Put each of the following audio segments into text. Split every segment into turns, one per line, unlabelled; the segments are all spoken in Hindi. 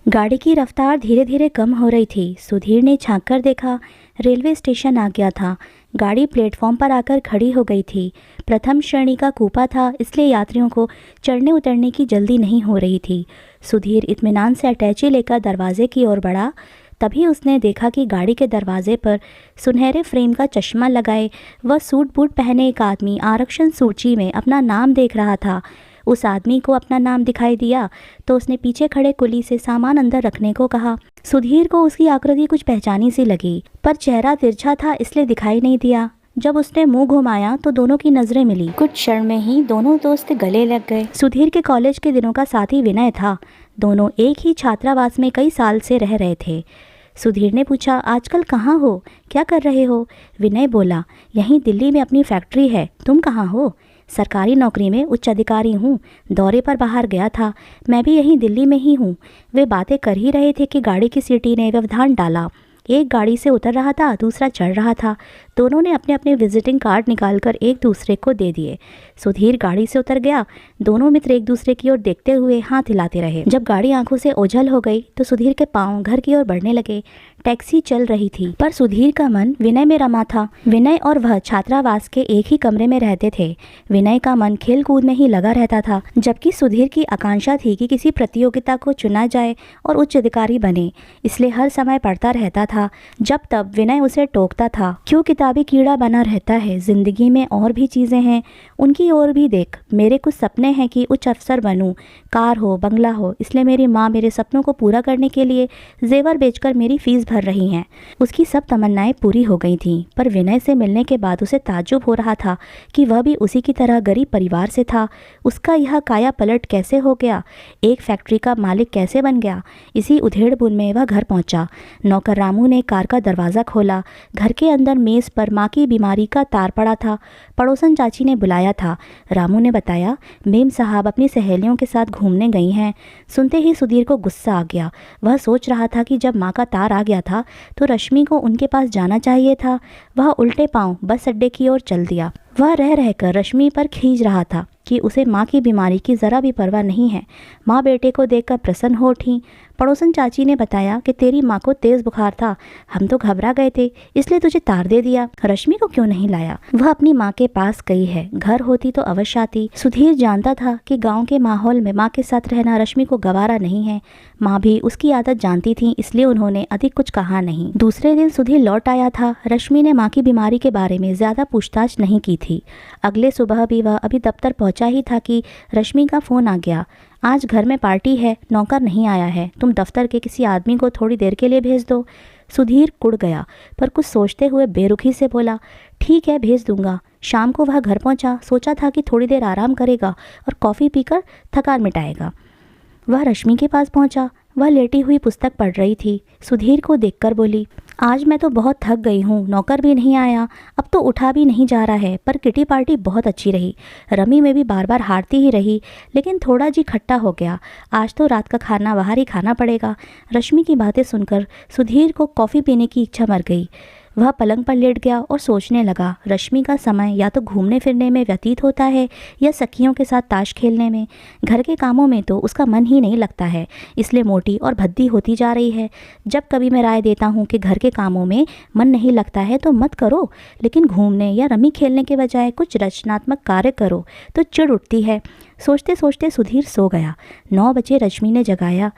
गाड़ी की रफ्तार धीरे धीरे कम हो रही थी। सुधीर ने झांक कर देखा, रेलवे स्टेशन आ गया था। गाड़ी प्लेटफॉर्म पर आकर खड़ी हो गई थी। प्रथम श्रेणी का कूपा था, इसलिए यात्रियों को चढ़ने उतरने की जल्दी नहीं हो रही थी। सुधीर इत्मीनान से अटैची लेकर दरवाजे की ओर बढ़ा। तभी उसने देखा कि गाड़ी के दरवाजे पर सुनहरे फ्रेम का चश्मा लगाए वह सूट बूट पहने एक आदमी आरक्षण सूची में अपना नाम देख रहा था। उस आदमी को अपना नाम दिखाई दिया तो उसने पीछे खड़े कुली से सामान अंदर रखने को कहा। सुधीर को उसकी आकृति कुछ पहचानी सी लगी, पर चेहरा तिरछा था इसलिए दिखाई नहीं दिया। जब उसने मुंह घुमाया तो दोनों की नजरें मिली। कुछ क्षण में ही दोनों दोस्त गले लग गए। सुधीर के कॉलेज के दिनों का साथी विनय था। दोनों एक ही छात्रावास में कई साल से रह रहे थे। सुधीर ने पूछा, आजकल कहाँ हो, क्या कर रहे हो? विनय बोला, यहीं दिल्ली में अपनी फैक्ट्री है। तुम कहाँ हो? सरकारी नौकरी में उच्च अधिकारी हूँ, दौरे पर बाहर गया था। मैं भी यहीं दिल्ली में ही हूँ। वे बातें कर ही रहे थे कि गाड़ी की सीटी ने व्यवधान डाला। एक गाड़ी से उतर रहा था, दूसरा चढ़ रहा था। दोनों ने अपने अपने विजिटिंग कार्ड निकालकर एक दूसरे को दे दिए। सुधीर गाड़ी से उतर गया। दोनों मित्र एक दूसरे की ओर देखते हुए हाथ हिलाते रहे। जब गाड़ी आंखों से ओझल हो गई तो सुधीर के पांव घर की ओर बढ़ने लगे। टैक्सी चल रही थी, पर सुधीर का मन विनय में रमा था। विनय और वह छात्रावास के एक ही कमरे में रहते थे। विनय का मन खेल कूद में ही लगा रहता था, जबकि सुधीर की आकांक्षा थी कि किसी प्रतियोगिता को चुना जाए और उच्च अधिकारी बने। इसलिए हर समय पढ़ता रहता था। जब तब विनय उसे टोकता था, क्यों किताबी कीड़ा बना रहता है, जिंदगी में और भी चीजें हैं, उनकी ओर भी देख। मेरे कुछ सपने हैं कि उच्च अफसर बनूं, कार हो, बंगला हो, इसलिए मेरी माँ मेरे सपनों को पूरा करने के लिए जेवर बेचकर मेरी फीस भर रही हैं। उसकी सब तमन्नाएं पूरी हो गई थीं, पर विनय से मिलने के बाद उसे ताज्जुब हो रहा था कि वह भी उसी की तरह गरीब परिवार से था। उसका यह काया पलट कैसे हो गया? एक फैक्ट्री का मालिक कैसे बन गया? इसी उधेड़-बुन में वह घर पहुंचा। नौकर रामू ने कार का दरवाज़ा खोला। घर के अंदर मेज़ पर माँ की बीमारी का तार पड़ा था। पड़ोसन चाची ने बुलाया था। रामू ने बताया, मेम साहब अपनी सहेलियों के साथ घूमने गई हैं। सुनते ही सुधीर को गुस्सा आ गया। वह सोच रहा था कि जब माँ का तार आ गया था तो रश्मि को उनके पास जाना चाहिए था। वह उल्टे पांव बस अड्डे की ओर चल दिया। वह रह रहकर रश्मि पर खींच रहा था कि उसे माँ की बीमारी की ज़रा भी परवाह नहीं है। माँ बेटे को देखकर प्रसन्न हो उठी। पड़ोसन चाची ने बताया कि तेरी माँ को तेज़ बुखार था, हम तो घबरा गए थे, इसलिए तुझे तार दे दिया। रश्मि को क्यों नहीं लाया? वह अपनी माँ के पास गई है, घर होती तो अवश्य आती। सुधीर जानता था कि गांव के माहौल में माँ के साथ रहना रश्मि को गवारा नहीं है। माँ भी उसकी आदत जानती थी, इसलिए उन्होंने अधिक कुछ कहा नहीं। दूसरे दिन सुधीर लौट आया था। रश्मि ने माँ की बीमारी के बारे में ज़्यादा पूछताछ नहीं की थी। अगले सुबह भी वह अभी दफ्तर पहुंचा ही था कि रश्मि का फ़ोन आ गया। आज घर में पार्टी है, नौकर नहीं आया है, तुम दफ्तर के किसी आदमी को थोड़ी देर के लिए भेज दो। सुधीर कुड़ गया, पर कुछ सोचते हुए बेरुखी से बोला, ठीक है, भेज दूंगा। शाम को वह घर पहुंचा। सोचा था कि थोड़ी देर आराम करेगा और कॉफ़ी पीकर थकान मिटाएगा। वह रश्मि के पास पहुंचा। वह लेटी हुई पुस्तक पढ़ रही थी। सुधीर को देखकर बोली, आज मैं तो बहुत थक गई हूँ, नौकर भी नहीं आया, अब तो उठा भी नहीं जा रहा है, पर किटी पार्टी बहुत अच्छी रही। रमी में भी बार बार हारती ही रही, लेकिन थोड़ा जी खट्टा हो गया। आज तो रात का खाना बाहर ही खाना पड़ेगा। रश्मि की बातें सुनकर सुधीर को कॉफ़ी पीने की इच्छा मर गई। वह पलंग पर लेट गया और सोचने लगा, रश्मि का समय या तो घूमने फिरने में व्यतीत होता है या सखियों के साथ ताश खेलने में। घर के कामों में तो उसका मन ही नहीं लगता है, इसलिए मोटी और भद्दी होती जा रही है। जब कभी मैं राय देता हूँ कि घर के कामों में मन नहीं लगता है तो मत करो, लेकिन घूमने या रमी खेलने के बजाय कुछ रचनात्मक कार्य करो तो चिढ़ उठती है। सोचते सोचते सुधीर सो गया। 9 बजे रश्मि ने जगाया।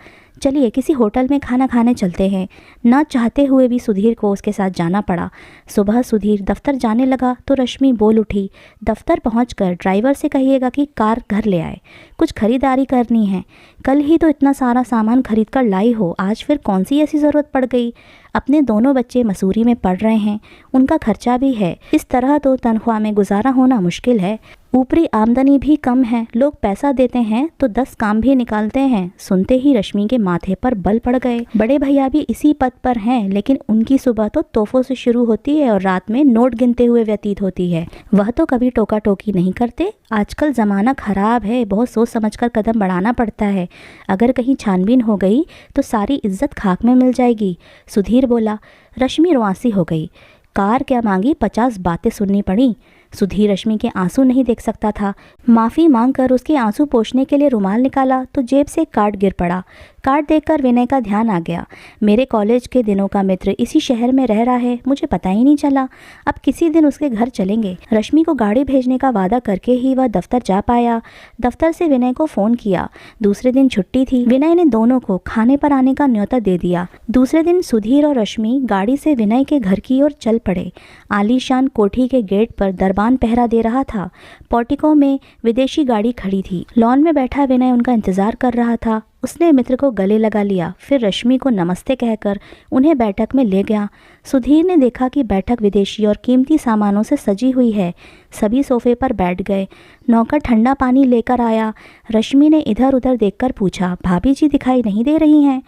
चलिए किसी होटल में खाना खाने चलते हैं। ना चाहते हुए भी सुधीर को उसके साथ जाना पड़ा। सुबह सुधीर दफ्तर जाने लगा तो रश्मि बोल उठी, दफ्तर पहुंचकर ड्राइवर से कहिएगा कि कार घर ले आए, कुछ खरीदारी करनी है। कल ही तो इतना सारा सामान खरीद कर लाई हो, आज फिर कौन सी ऐसी ज़रूरत पड़ गई? अपने दोनों बच्चे मसूरी में पढ़ रहे हैं, उनका खर्चा भी है। इस तरह तो तनख्वाह में गुजारा होना मुश्किल है। ऊपरी आमदनी भी कम है। लोग पैसा देते हैं तो 10 काम भी निकालते हैं। सुनते ही रश्मि के माथे पर बल पड़ गए। बड़े भैया भी इसी पद पर हैं, लेकिन उनकी सुबह तो तोहफों से शुरू होती है और रात में नोट गिनते हुए व्यतीत होती है। वह तो कभी टोका टोकी नहीं करते। आजकल ज़माना खराब है, बहुत सोच समझकर कदम बढ़ाना पड़ता है। अगर कहीं छानबीन हो गई तो सारी इज्जत खाक में मिल जाएगी। सुधीर बोला। रश्मि रुआंसी हो गई। कार क्या मांगी, 50 बातें सुननी पड़ी। सुधीर रश्मि के आंसू नहीं देख सकता था। माफ़ी मांगकर उसके आंसू पोंछने के लिए रुमाल निकाला तो जेब से कार्ड गिर पड़ा। कार्ड देखकर विनय का ध्यान आ गया। मेरे कॉलेज के दिनों का मित्र इसी शहर में रह रहा है, मुझे पता ही नहीं चला। अब किसी दिन उसके घर चलेंगे। रश्मि को गाड़ी भेजने का वादा करके ही वह दफ्तर जा पाया। दफ्तर से विनय को फ़ोन किया। दूसरे दिन छुट्टी थी। विनय ने दोनों को खाने पर आने का न्योता दे दिया। दूसरे दिन सुधीर और रश्मि गाड़ी से विनय के घर की ओर चल पड़े। आलीशान कोठी के गेट पर दरबान पहरा दे रहा था। पोर्टिको में विदेशी गाड़ी खड़ी थी। लॉन में बैठा विनय उनका इंतजार कर रहा था। उसने मित्र को गले लगा लिया, फिर रश्मि को नमस्ते कहकर उन्हें बैठक में ले गया। सुधीर ने देखा कि बैठक विदेशी और कीमती सामानों से सजी हुई है। सभी सोफे पर बैठ गए। नौकर ठंडा पानी लेकर आया। रश्मि ने इधर उधर देखकर पूछा, भाभी जी दिखाई नहीं दे रही हैं?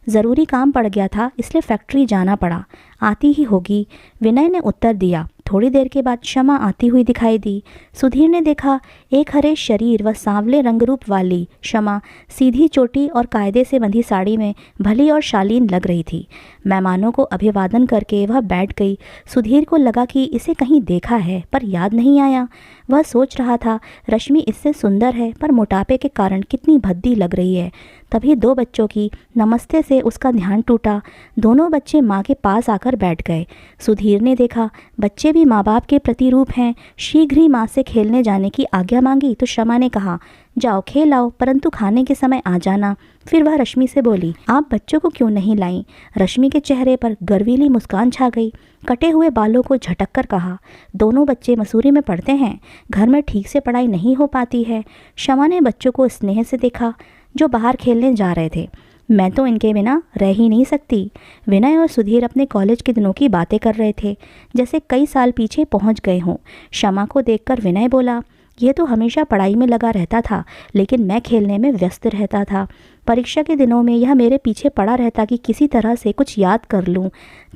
ज़रूरी काम पड़ गया था, इसलिए फैक्ट्री जाना पड़ा। आती ही होगी, विनय ने उत्तर दिया। थोड़ी देर के बाद शमा आती हुई दिखाई दी। सुधीर ने देखा, एक हरे शरीर व सांवले रंगरूप वाली शमा सीधी चोटी और कायदे से बंधी साड़ी में भली और शालीन लग रही थी। मेहमानों को अभिवादन करके वह बैठ गई। सुधीर को लगा कि इसे कहीं देखा है, पर याद नहीं आया। वह सोच रहा था, रश्मि इससे सुंदर है, पर मोटापे के कारण कितनी भद्दी लग रही है। तभी दो बच्चों की नमस्ते से उसका ध्यान टूटा। दोनों बच्चे माँ के पास आकर बैठ गए। सुधीर ने देखा, बच्चे भी माँ बाप के प्रतिरूप हैं। शीघ्र ही माँ से खेलने जाने की आज्ञा मांगी तो शमा ने कहा, जाओ खेल आओ, परंतु खाने के समय आ जाना। फिर वह रश्मि से बोली, आप बच्चों को क्यों नहीं लाई? रश्मि के चेहरे पर गर्वीली मुस्कान छा गई। कटे हुए बालों को झटक कर कहा, दोनों बच्चे मसूरी में पढ़ते हैं, घर में ठीक से पढ़ाई नहीं हो पाती है। शमा ने बच्चों को स्नेह से देखा जो बाहर खेलने जा रहे थे। मैं तो इनके बिना रह ही नहीं सकती। विनय और सुधीर अपने कॉलेज के दिनों की बातें कर रहे थे, जैसे कई साल पीछे पहुंच गए हों। शमा को देखकर विनय बोला, यह तो हमेशा पढ़ाई में लगा रहता था, लेकिन मैं खेलने में व्यस्त रहता था। परीक्षा के दिनों में यह मेरे पीछे पड़ा रहता कि किसी तरह से कुछ याद कर लूं।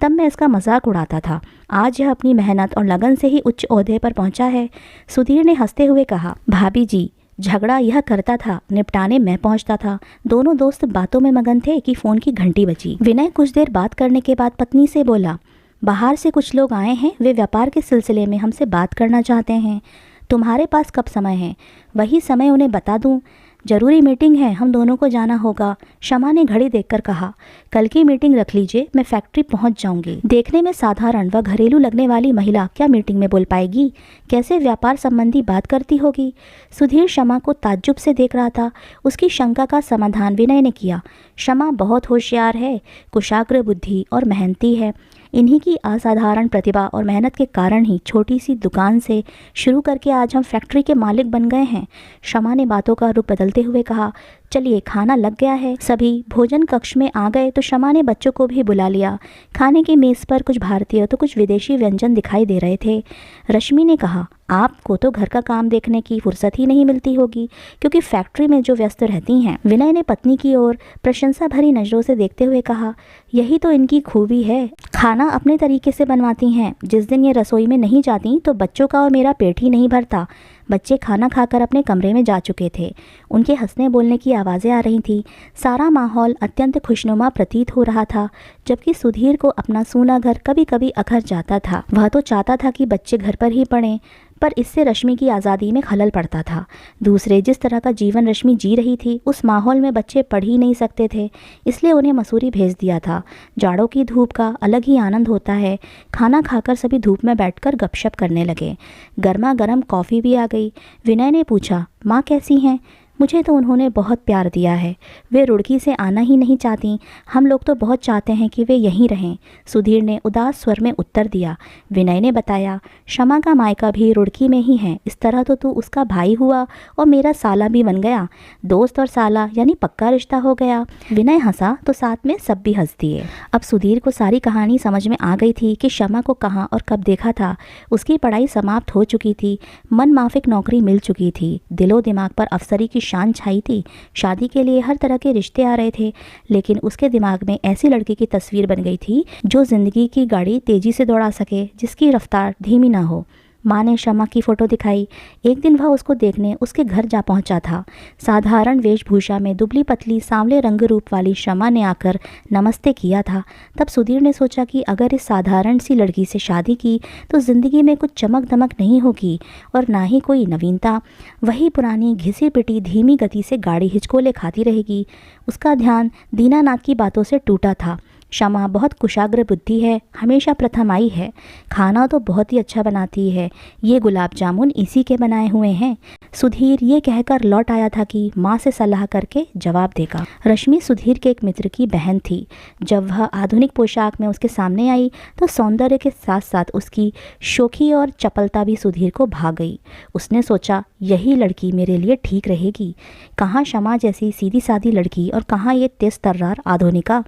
तब मैं इसका मजाक उड़ाता था। आज यह अपनी मेहनत और लगन से ही उच्च ओहदे पर पहुंचा है। सुधीर ने हंसते हुए कहा, भाभी जी, झगड़ा यह करता था, निपटाने मैं पहुंचता था। दोनों दोस्त बातों में मगन थे कि फ़ोन की घंटी बजी। विनय कुछ देर बात करने के बाद पत्नी से बोला, बाहर से कुछ लोग आए हैं, वे व्यापार के सिलसिले में हमसे बात करना चाहते हैं। तुम्हारे पास कब समय है? वही समय उन्हें बता दूं? जरूरी मीटिंग है, हम दोनों को जाना होगा। शमा ने घड़ी देखकर कहा, कल की मीटिंग रख लीजिए, मैं फैक्ट्री पहुंच जाऊंगी। देखने में साधारण व घरेलू लगने वाली महिला क्या मीटिंग में बोल पाएगी? कैसे व्यापार संबंधी बात करती होगी? सुधीर शमा को ताज्जुब से देख रहा था। उसकी शंका का समाधान विनय ने किया। शमा बहुत होशियार है, कुशाग्र बुद्धि और मेहनती है। इन्हीं की असाधारण प्रतिभा और मेहनत के कारण ही छोटी सी दुकान से शुरू करके आज हम फैक्ट्री के मालिक बन गए हैं। शमा ने बातों का रुख बदलते हुए कहा, चलिए खाना लग गया है। सभी भोजन कक्ष में आ गए तो शमा ने बच्चों को भी बुला लिया। खाने की मेज़ पर कुछ भारतीय तो कुछ विदेशी व्यंजन दिखाई दे रहे थे। रश्मि ने कहा, आपको तो घर का काम देखने की फुर्सत ही नहीं मिलती होगी, क्योंकि फैक्ट्री में जो व्यस्त रहती हैं। विनय ने पत्नी की ओर प्रशंसा भरी नज़रों से देखते हुए कहा, यही तो इनकी खूबी है, खाना अपने तरीके से बनवाती हैं। जिस दिन ये रसोई में नहीं जाती तो बच्चों का और मेरा पेट ही नहीं भरता। बच्चे खाना खाकर अपने कमरे में जा चुके थे। उनके हंसने बोलने की आवाज़ें आ रही थीं। सारा माहौल अत्यंत खुशनुमा प्रतीत हो रहा था, जबकि सुधीर को अपना सूना घर कभी कभी अखर जाता था। वह तो चाहता था कि बच्चे घर पर ही पढ़ें, पर इससे रश्मि की आज़ादी में खलल पड़ता था। दूसरे जिस तरह का जीवन रश्मि जी रही थी, उस माहौल में बच्चे पढ़ ही नहीं सकते थे, इसलिए उन्हें मसूरी भेज दिया था। जाड़ों की धूप का अलग ही आनंद होता है। खाना खाकर सभी धूप में बैठकर गपशप करने लगे। गर्मा गर्म कॉफ़ी भी आ गई। विनय ने पूछा, माँ कैसी हैं? मुझे तो उन्होंने बहुत प्यार दिया है, वे रुड़की से आना ही नहीं चाहती। हम लोग तो बहुत चाहते हैं कि वे यहीं रहें। सुधीर ने उदास स्वर में उत्तर दिया। विनय ने बताया, शमा का मायका भी रुड़की में ही है। इस तरह तो तू उसका भाई हुआ और मेरा साला भी बन गया। दोस्त और साला यानी पक्का रिश्ता हो गया। विनय हंसा तो साथ में सब भी हंस दिए। अब सुधीर को सारी कहानी समझ में आ गई थी कि शमा को कहाँ और कब देखा था। उसकी पढ़ाई समाप्त हो चुकी थी, मन माफिक नौकरी मिल चुकी थी, दिलो दिमाग पर अफसरी की शान छाई थी। शादी के लिए हर तरह के रिश्ते आ रहे थे, लेकिन उसके दिमाग में ऐसी लड़की की तस्वीर बन गई थी जो जिंदगी की गाड़ी तेजी से दौड़ा सके, जिसकी रफ्तार धीमी ना हो। माँ ने शमा की फ़ोटो दिखाई। एक दिन वह उसको देखने उसके घर जा पहुंचा था। साधारण वेशभूषा में दुबली पतली सांवले रंग रूप वाली शमा ने आकर नमस्ते किया था। तब सुधीर ने सोचा कि अगर इस साधारण सी लड़की से शादी की तो ज़िंदगी में कुछ चमक दमक नहीं होगी और ना ही कोई नवीनता। वही पुरानी घिसी पिटी धीमी गति से गाड़ी हिचकोले खाती रहेगी। उसका ध्यान दीनानाथ की बातों से टूटा था। शमा बहुत कुशाग्र बुद्धि है, हमेशा प्रथम आई है। खाना तो बहुत ही अच्छा बनाती है, ये गुलाब जामुन इसी के बनाए हुए हैं। सुधीर ये कहकर लौट आया था कि माँ से सलाह करके जवाब देगा। रश्मि सुधीर के एक मित्र की बहन थी। जब वह आधुनिक पोशाक में उसके सामने आई तो सौंदर्य के साथ साथ उसकी शोखी और चपलता भी सुधीर को भा गई। उसने सोचा, यही लड़की मेरे लिए ठीक रहेगी। कहाँ शमा जैसी सीधी सादी लड़की और कहाँ ये तेज तर्रार आधुनिका,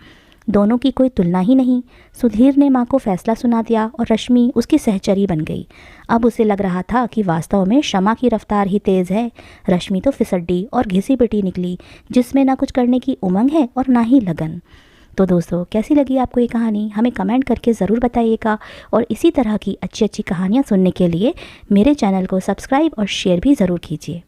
दोनों की कोई तुलना ही नहीं। सुधीर ने माँ को फैसला सुना दिया और रश्मि उसकी सहचरी बन गई। अब उसे लग रहा था कि वास्तव में शमा की रफ्तार ही तेज़ है। रश्मि तो फिसड्डी और घिसी पिटी निकली, जिसमें ना कुछ करने की उमंग है और ना ही लगन। तो दोस्तों, कैसी लगी आपको ये कहानी हमें कमेंट करके ज़रूर बताइएगा और इसी तरह की अच्छी अच्छी कहानियाँ सुनने के लिए मेरे चैनल को सब्सक्राइब और शेयर भी ज़रूर कीजिए।